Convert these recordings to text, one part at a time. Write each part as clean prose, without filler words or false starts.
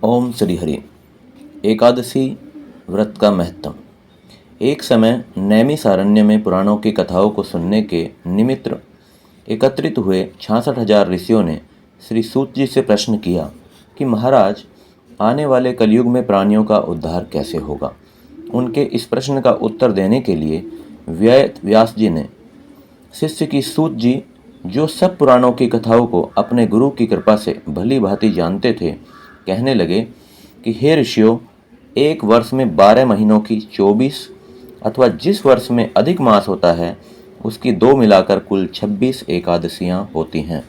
ओम श्री हरि। एकादशी व्रत का महत्व। एक समय नैमिषारण्य में पुराणों की कथाओं को सुनने के निमित्त एकत्रित हुए 66,000 ऋषियों ने श्री सूत जी से प्रश्न किया कि महाराज, आने वाले कलयुग में प्राणियों का उद्धार कैसे होगा। उनके इस प्रश्न का उत्तर देने के लिए व्यास जी ने शिष्य की सूत जी, जो सब पुराणों की कथाओं को अपने गुरु की कृपा से भली भांति जानते थे, कहने लगे कि हे ऋषियों, एक वर्ष में 12 महीनों की 24 अथवा जिस वर्ष में अधिक मास होता है उसकी दो मिलाकर कुल 26 एकादशियां होती हैं,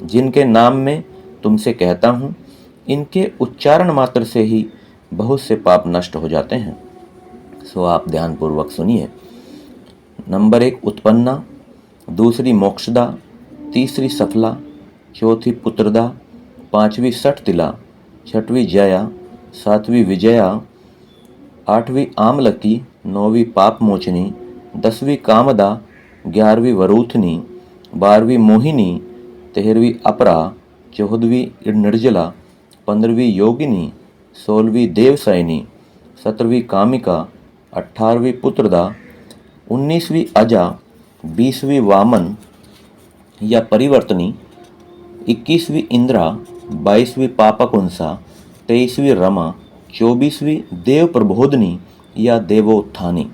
जिनके नाम में तुमसे कहता हूँ। इनके उच्चारण मात्र से ही बहुत से पाप नष्ट हो जाते हैं। सो आप ध्यानपूर्वक सुनिए। नंबर 1 उत्पन्ना, दूसरी मोक्षदा, तीसरी सफला, चौथी पुत्रदा, पांचवी सठतिला, छठवीं जया, सातवीं विजया, आठवीं आमलकी, नौवीं पापमोचनी, 10वीं कामदा, 11वीं वरूथनी, 12वीं मोहिनी, 13वीं अपरा, 14वीं निर्जला, 15वीं योगिनी, 16वीं देवसैनी, 17वीं कामिका, 18वीं पुत्रदा, 19वीं अजा, 20वीं वामन या परिवर्तनी, 21वीं इंद्रा, 22वीं पापकुंसा, 23वीं रमा, 24वीं देव प्रबोधनी या देवोत्थानी।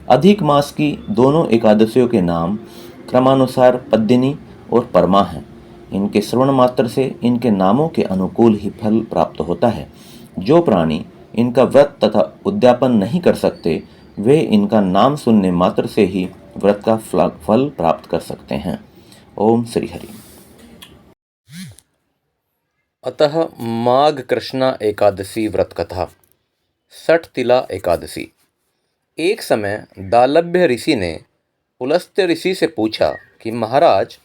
अधिक मास की दोनों एकादशियों के नाम क्रमानुसार पद्मिनी और परमा हैं। इनके श्रवण मात्र से इनके नामों के अनुकूल ही फल प्राप्त होता है। जो प्राणी इनका व्रत तथा उद्यापन नहीं कर सकते, वे इनका नाम सुनने मात्र से ही व्रत का फल प्राप्त कर सकते हैं। ओम श्री हरि। अतः माघ कृष्णा एकादशी व्रत कथा। सठतिला एकादशी। एक समय दालभ्य ऋषि ने पुलस्त्य ऋषि से पूछा कि महाराज,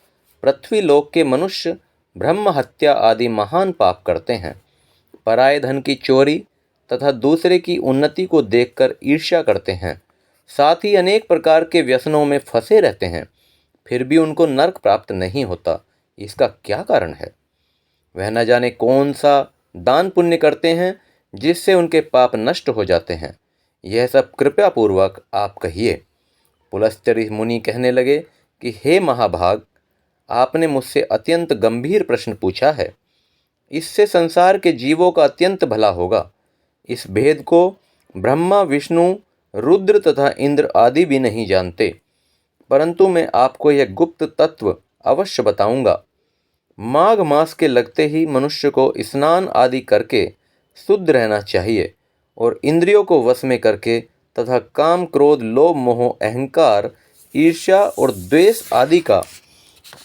पृथ्वी लोक के मनुष्य ब्रह्म हत्या आदि महान पाप करते हैं, पराये धन की चोरी तथा दूसरे की उन्नति को देखकर ईर्ष्या करते हैं, साथ ही अनेक प्रकार के व्यसनों में फंसे रहते हैं, फिर भी उनको नरक प्राप्त नहीं होता। इसका क्या कारण है? वह न जाने कौन सा दान पुण्य करते हैं जिससे उनके पाप नष्ट हो जाते हैं। यह सब कृपया पूर्वक आप कहिए। पुलस्त्य मुनि कहने लगे कि हे महाभाग, आपने मुझसे अत्यंत गंभीर प्रश्न पूछा है। इससे संसार के जीवों का अत्यंत भला होगा। इस भेद को ब्रह्मा, विष्णु, रुद्र तथा इंद्र आदि भी नहीं जानते, परंतु मैं आपको यह गुप्त तत्व अवश्य बताऊंगा। माघ मास के लगते ही मनुष्य को स्नान आदि करके शुद्ध रहना चाहिए और इंद्रियों को वश में करके तथा काम, क्रोध, लोभ, मोह, अहंकार, ईर्ष्या और द्वेष आदि का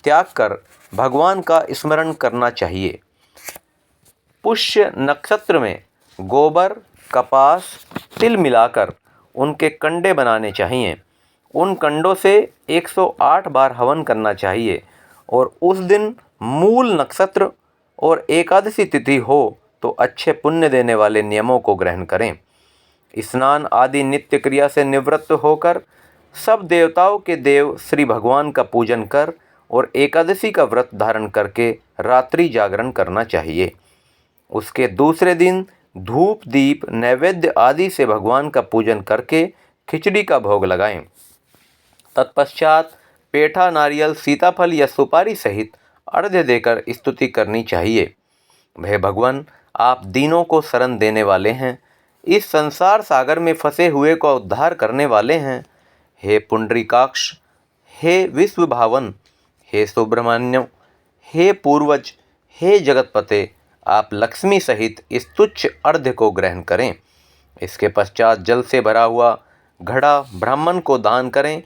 त्याग कर भगवान का स्मरण करना चाहिए। पुष्य नक्षत्र में गोबर, कपास, तिल मिलाकर उनके कंडे बनाने चाहिए। उन कंडों से 108 बार हवन करना चाहिए और उस दिन मूल नक्षत्र और एकादशी तिथि हो तो अच्छे पुण्य देने वाले नियमों को ग्रहण करें। स्नान आदि नित्य क्रिया से निवृत्त होकर सब देवताओं के देव श्री भगवान का पूजन कर और एकादशी का व्रत धारण करके रात्रि जागरण करना चाहिए। उसके दूसरे दिन धूप, दीप, नैवेद्य आदि से भगवान का पूजन करके खिचड़ी का भोग लगाएं। तत्पश्चात पेठा, नारियल, सीताफल या सुपारी सहित अर्घ्य देकर स्तुति करनी चाहिए। हे भगवान, आप दीनों को शरण देने वाले हैं, इस संसार सागर में फंसे हुए को उद्धार करने वाले हैं। हे पुंडरीकाक्ष, हे विश्व भावन, हे सुब्रह्मण्य, हे पूर्वज, हे जगतपते, आप लक्ष्मी सहित इस तुच्छ अर्घ्य को ग्रहण करें। इसके पश्चात जल से भरा हुआ घड़ा ब्राह्मण को दान करें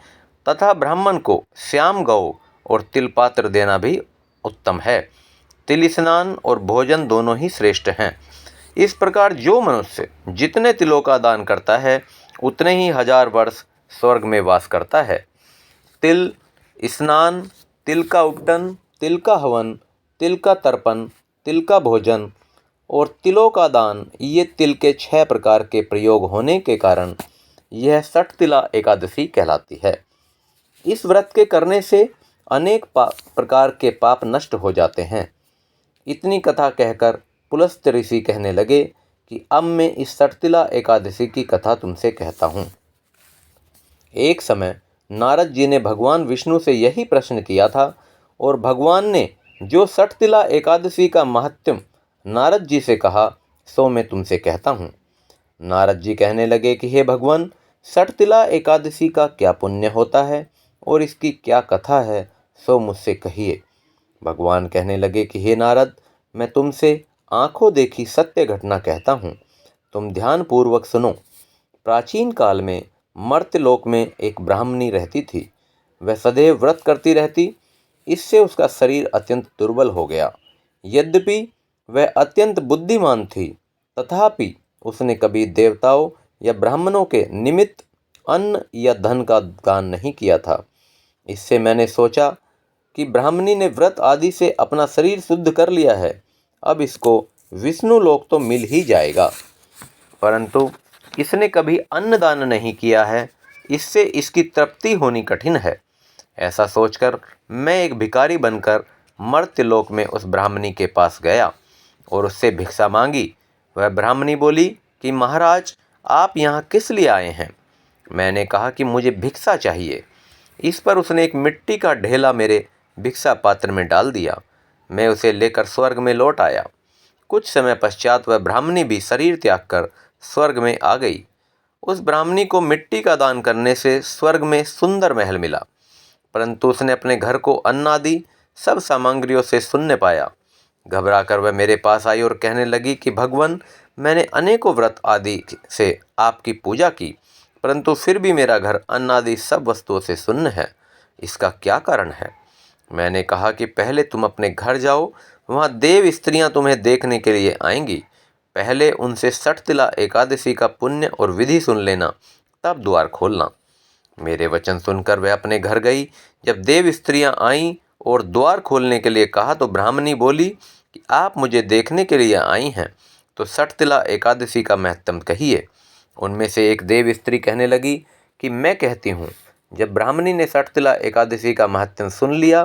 तथा ब्राह्मण को श्याम गौ और तिल पात्र देना भी उत्तम है। तिल स्नान और भोजन दोनों ही श्रेष्ठ हैं। इस प्रकार जो मनुष्य जितने तिलों का दान करता है उतने ही 1000 वर्ष स्वर्ग में वास करता है। तिल स्नान, तिल का उपटन, तिल का हवन, तिल का तर्पण, तिल का भोजन और तिलों का दान, ये तिल के 6 प्रकार के प्रयोग होने के कारण यह सठतिला एकादशी कहलाती है। इस व्रत के करने से अनेक प्रकार के पाप नष्ट हो जाते हैं। इतनी कथा कहकर पुलस्त्य ऋषि कहने लगे कि अब मैं इस सटतिला एकादशी की कथा तुमसे कहता हूँ। एक समय नारद जी ने भगवान विष्णु से यही प्रश्न किया था और भगवान ने जो सटतिला एकादशी का महत्व नारद जी से कहा सो मैं तुमसे कहता हूँ। नारद जी कहने लगे कि हे भगवान, सटतिला एकादशी का क्या पुण्य होता है और इसकी क्या कथा है, सो मुझसे कहिए। भगवान कहने लगे कि हे नारद, मैं तुमसे आंखों देखी सत्य घटना कहता हूँ, तुम ध्यानपूर्वक सुनो। प्राचीन काल में मर्त्यलोक में एक ब्राह्मणी रहती थी। वह सदैव व्रत करती रहती, इससे उसका शरीर अत्यंत दुर्बल हो गया। यद्यपि वह अत्यंत बुद्धिमान थी, तथापि उसने कभी देवताओं या ब्राह्मणों के निमित्त अन्न या धन का दान नहीं किया था। इससे मैंने सोचा कि ब्राह्मणी ने व्रत आदि से अपना शरीर शुद्ध कर लिया है, अब इसको विष्णु लोक तो मिल ही जाएगा, परंतु इसने कभी अन्न दान नहीं किया है, इससे इसकी तृप्ति होनी कठिन है। ऐसा सोचकर मैं एक भिखारी बनकर मर्त्यलोक में उस ब्राह्मणी के पास गया और उससे भिक्षा मांगी। वह ब्राह्मणी बोली कि महाराज, आप यहाँ किस लिए आए हैं? मैंने कहा कि मुझे भिक्षा चाहिए। इस पर उसने एक मिट्टी का ढेला मेरे भिक्षा पात्र में डाल दिया। मैं उसे लेकर स्वर्ग में लौट आया। कुछ समय पश्चात वह ब्राह्मणी भी शरीर त्याग कर स्वर्ग में आ गई। उस ब्राह्मणी को मिट्टी का दान करने से स्वर्ग में सुंदर महल मिला, परंतु उसने अपने घर को अन्न आदि सब सामग्रियों से शून्य पाया। घबराकर वह मेरे पास आई और कहने लगी कि भगवान, मैंने अनेकों व्रत आदि से आपकी पूजा की, परंतु फिर भी मेरा घर अन्न आदि सब वस्तुओं से शून्य है, इसका क्या कारण है? मैंने कहा कि पहले तुम अपने घर जाओ, वहाँ देव स्त्रियाँ तुम्हें देखने के लिए आएंगी। पहले उनसे सटतिला एकादशी का पुण्य और विधि सुन लेना, तब द्वार खोलना। मेरे वचन सुनकर वह अपने घर गई। जब देव स्त्रियाँ आईं और द्वार खोलने के लिए कहा तो ब्राह्मणी बोली कि आप मुझे देखने के लिए आई हैं, तो सटतिला एकादशी का महत्व कहिए। उनमें से एक देव स्त्री कहने लगी कि मैं कहती हूँ। जब ब्राह्मणी ने सटतिला एकादशी का महत्व सुन लिया,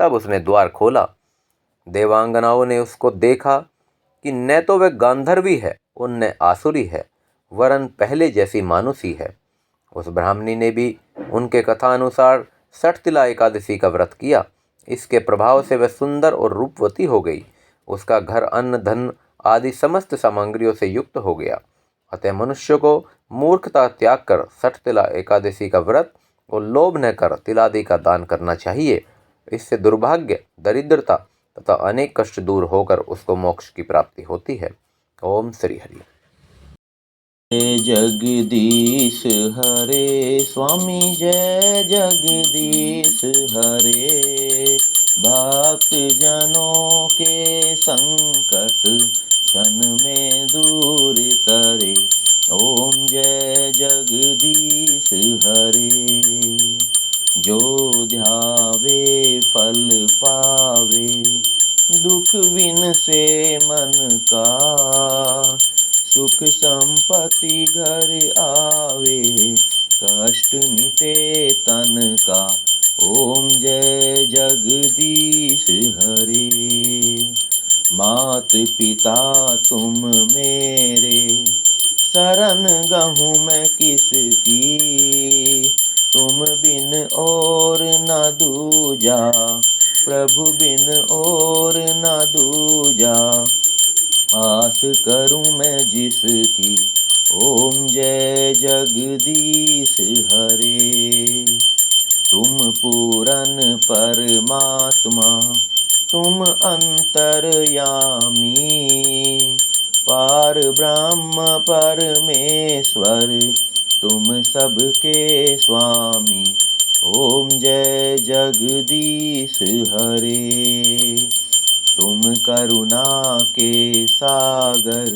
तब उसने द्वार खोला। देवांगनाओं ने उसको देखा कि न तो वह गांधर्वी है और न आसुरी है, वरन पहले जैसी मानुषी है। उस ब्राह्मणी ने भी उनके कथा अनुसार सटतिला एकादशी का व्रत किया। इसके प्रभाव से वह सुंदर और रूपवती हो गई। उसका घर अन्न धन आदि समस्त सामग्रियों से युक्त हो गया। अतः मनुष्य को मूर्खता त्याग कर सटतिला एकादशी का व्रत और लोभ न कर तिलादि का दान करना चाहिए। इससे दुर्भाग्य, दरिद्रता तथा अनेक कष्ट दूर होकर उसको मोक्ष की प्राप्ति होती है। ओम श्री हरि। जय जगदीश हरे स्वामी, जय जगदीश हरे। भक्त जनों के संकट क्षण में दूर करे, ओम जय जगदीश हरे। जो ध्यावे फल पावे, दुख विन से मन का। सुख संपत्ति घर आवे, कष्ट मिटे तन का। ओम जय जगदीश हरे। मात पिता तुम मेरे, शरण गहूँ मैं किसकी। तुम बिन और न दूजा, प्रभु बिन और न दूजा। आस करूं मैं जिसकी, ओम जय जगदीश हरे। तुम पूरन परमात्मा, तुम अंतर्यामी। पार ब्रह्म परमेश्वर, तुम सबके स्वामी। ओम जय जगदीश हरे। तुम करुणा के सागर,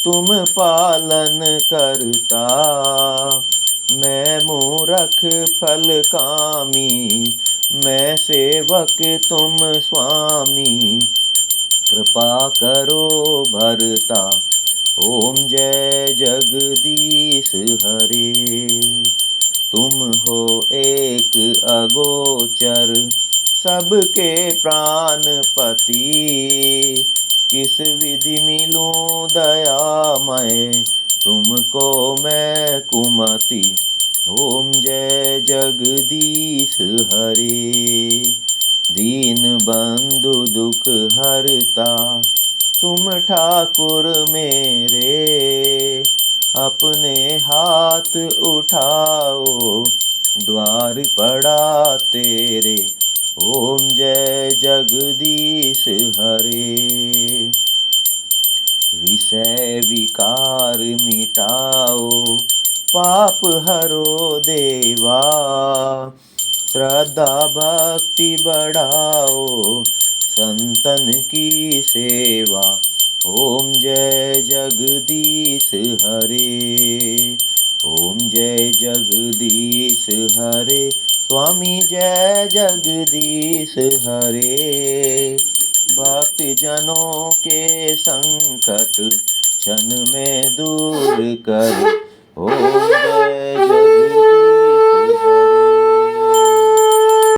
तुम पालन करता। मैं मूरख फल कामी, मैं सेवक तुम स्वामी। कृपा करो भरता, ओम जय जगदीश हरे। तुम हो एक अगोचर, सबके प्राणपति। किस विधि मिलूं दयामय, तुमको मैं कुमति। ओम जय जगदीश हरे। दीन बंधु दुख हरता, तुम ठाकुर मेरे। अपने हाथ उठाओ, द्वार पड़ा तेरे। ओम जय जगदीश हरे। विषय विकार मिटाओ, पाप हरो देवा। श्रद्धा भक्ति बढ़ाओ, संतन की सेवा। ओम जय जगदीश हरे। ओम जय जगदीश हरे। स्वामी जय जगदीश हरे। भक्त जनों के संकट क्षण में दूर कर। ओम